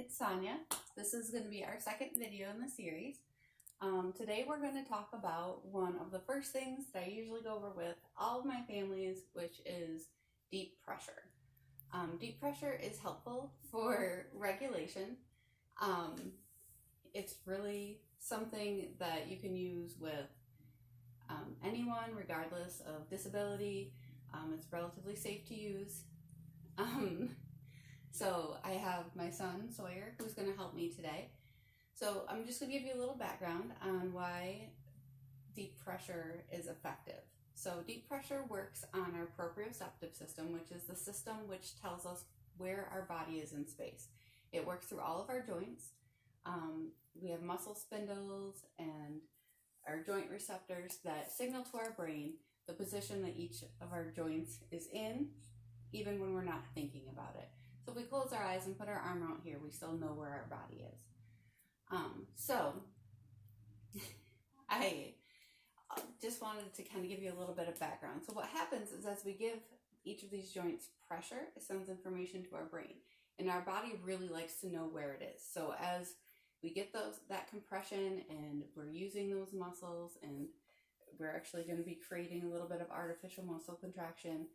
it's Sonia. This is going to be our second video in the series. Today we're going to talk about one of the first things that I usually go over with all of my families, which is deep pressure. Deep pressure is helpful for regulation. It's really something that you can use with anyone regardless of disability. It's relatively safe to use. So I have my son Sawyer who's going to help me today. So I'm just going to give you a little background on why deep pressure is effective. So deep pressure works on our proprioceptive system, which is the system which tells us where our body is in space. It works through all of our joints. We have muscle spindles and our joint receptors that signal to our brain the position that each of our joints is in, even when we're not thinking about it. So if we close our eyes and put our arm out here, we still know where our body is. So I just wanted to kind of give you a little bit of background. So what happens is as we give each of these joints pressure, it sends information to our brain. And our body really likes to know where it is. So as we get that compression and we're using those muscles and we're actually going to be creating a little bit of artificial muscle contraction,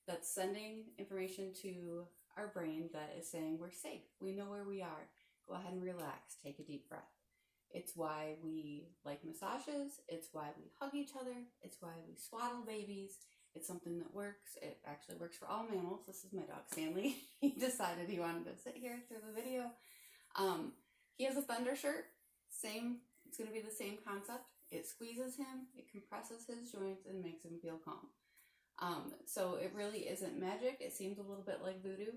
that's sending information to our brain that is saying we're safe. We know where we are. Go ahead and relax. Take a deep breath. It's why we like massages. It's why we hug each other. It's why we swaddle babies. It's something that works. It actually works for all mammals. This is my dog Stanley. He decided he wanted to sit here through the video. He has a thunder shirt. It's going to be the same concept. It squeezes him, it compresses his joints, and makes him feel calm. So it really isn't magic. It seems a little bit like voodoo,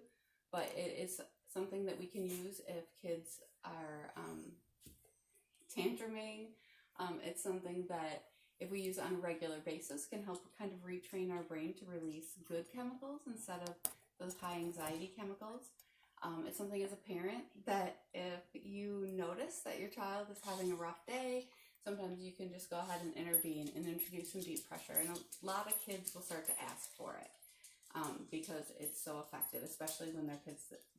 but it is something that we can use if kids are tantruming. It's something that if we use on a regular basis can help kind of retrain our brain to release good chemicals instead of those high anxiety chemicals. It's something as a parent that if you notice that your child is having a rough day, sometimes you can just go ahead and intervene and introduce some deep pressure. And a lot of kids will start to ask for it because it's so effective, especially when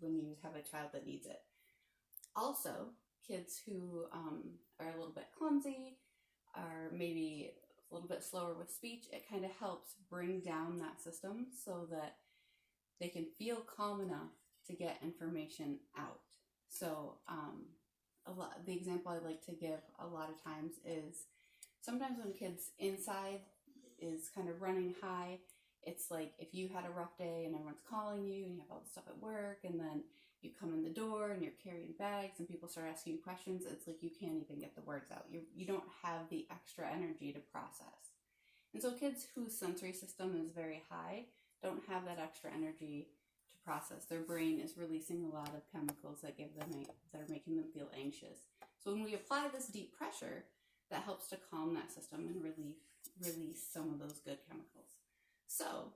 when you have a child that needs it. Also, kids who are a little bit clumsy, are maybe a little bit slower with speech, it kind of helps bring down that system so that they can feel calm enough to get information out. So the example I like to give a lot of times is sometimes when kids inside is kind of running high, it's like if you had a rough day and everyone's calling you and you have all this stuff at work and then you come in the door and you're carrying bags and people start asking you questions, it's like you can't even get the words out. You don't have the extra energy to process. And so kids whose sensory system is very high don't have that extra energy to process. Their brain is releasing a lot of chemicals that are making them feel anxious. So when we apply this deep pressure, that helps to calm that system and release some of those good chemicals. So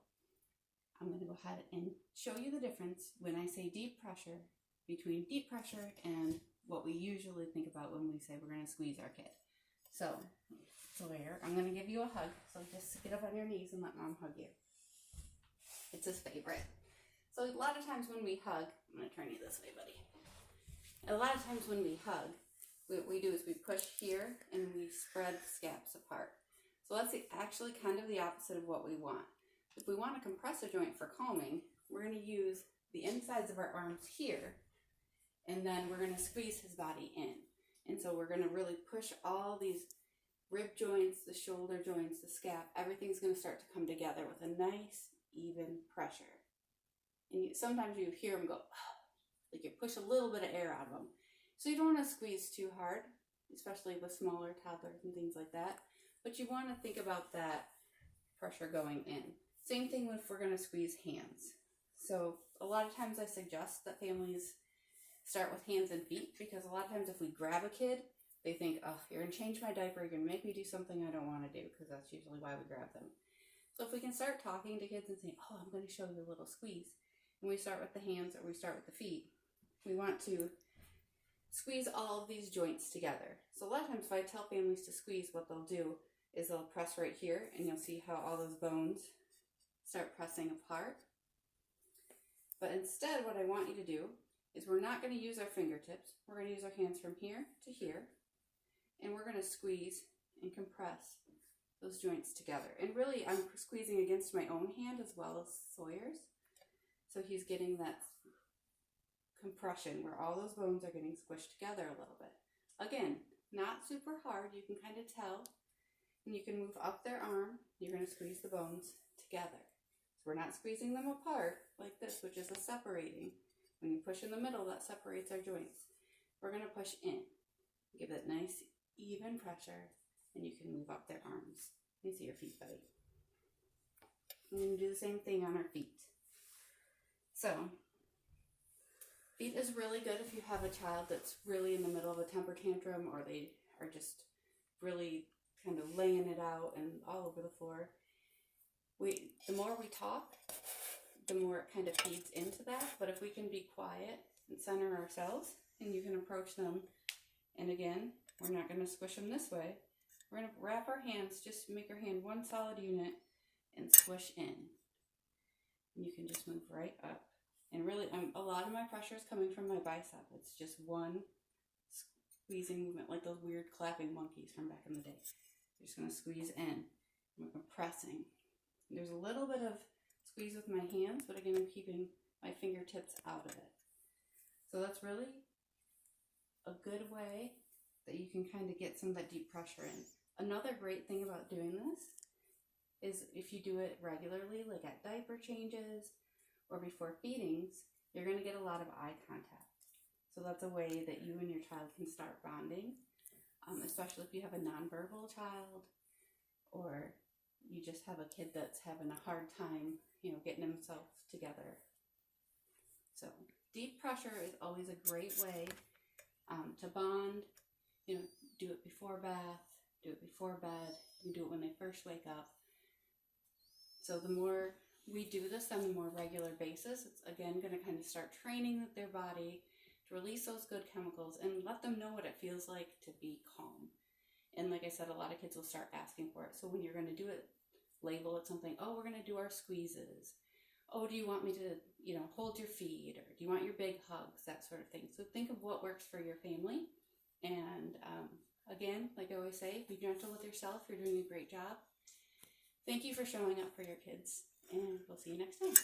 I'm going to go ahead and show you the difference when I say deep pressure between deep pressure and what we usually think about when we say we're going to squeeze our kid. So here, I'm going to give you a hug. So just get up on your knees and let mom hug you. It's his favorite. So a lot of times when we hug, I'm going to turn you this way, buddy. A lot of times when we hug, what we do is we push here and we spread the scaps apart. So that's actually kind of the opposite of what we want. If we want to compress a joint for calming, we're going to use the insides of our arms here, and then we're going to squeeze his body in. And so we're going to really push all these rib joints, the shoulder joints, the scap, everything's going to start to come together with a nice, even pressure. And sometimes you hear them go, like you push a little bit of air out of them. So you don't want to squeeze too hard, especially with smaller toddlers and things like that. But you want to think about that pressure going in. Same thing if we're going to squeeze hands. So a lot of times I suggest that families start with hands and feet because a lot of times if we grab a kid, they think, oh, you're going to change my diaper, you're going to make me do something I don't want to do, because that's usually why we grab them. So if we can start talking to kids and say, oh, I'm going to show you a little squeeze, and we start with the hands or we start with the feet, we want to squeeze all of these joints together. So a lot of times if I tell families to squeeze, what they'll do is they'll press right here, and you'll see how all those bones start pressing apart. But instead, what I want you to do is we're not going to use our fingertips. We're going to use our hands from here to here, and we're going to squeeze and compress those joints together. And really, I'm squeezing against my own hand as well as Sawyer's. So he's getting that compression where all those bones are getting squished together a little bit. Again, not super hard. You can kind of tell. And you can move up their arm. You're going to squeeze the bones together. So we're not squeezing them apart like this, which is a separating. When you push in the middle, that separates our joints. We're going to push in. Give it nice, even pressure, and you can move up their arms. Let me see your feet, buddy. I'm going to do the same thing on our feet. So, feet is really good if you have a child that's really in the middle of a temper tantrum, or they are just really kind of laying it out and all over the floor. The more we talk, the more it kind of feeds into that. But if we can be quiet and center ourselves, and you can approach them, and again, we're not going to squish them this way. We're going to wrap our hands, just make our hand one solid unit, and squish in. And you can just move right up. And really, a lot of my pressure is coming from my bicep. It's just one squeezing movement, like those weird clapping monkeys from back in the day. You're just going to squeeze in. I'm compressing. There's a little bit of squeeze with my hands, but again, I'm keeping my fingertips out of it. So that's really a good way that you can kind of get some of that deep pressure in. Another great thing about doing this is if you do it regularly, like at diaper changes or before feedings, you're going to get a lot of eye contact. So that's a way that you and your child can start bonding, especially if you have a nonverbal child, or you just have a kid that's having a hard time, getting himself together. So deep pressure is always a great way to bond. Do it before bath, do it before bed, you do it when they first wake up. So the more we do this on a more regular basis, it's again going to kind of start training their body to release those good chemicals and let them know what it feels like to be calm. And like I said, a lot of kids will start asking for it. So when you're going to do it, label it something. Oh, we're going to do our squeezes. Oh, do you want me to, hold your feet? Or do you want your big hugs? That sort of thing. So think of what works for your family. And again, like I always say, be gentle with yourself. You're doing a great job. Thank you for showing up for your kids. And we'll see you next time.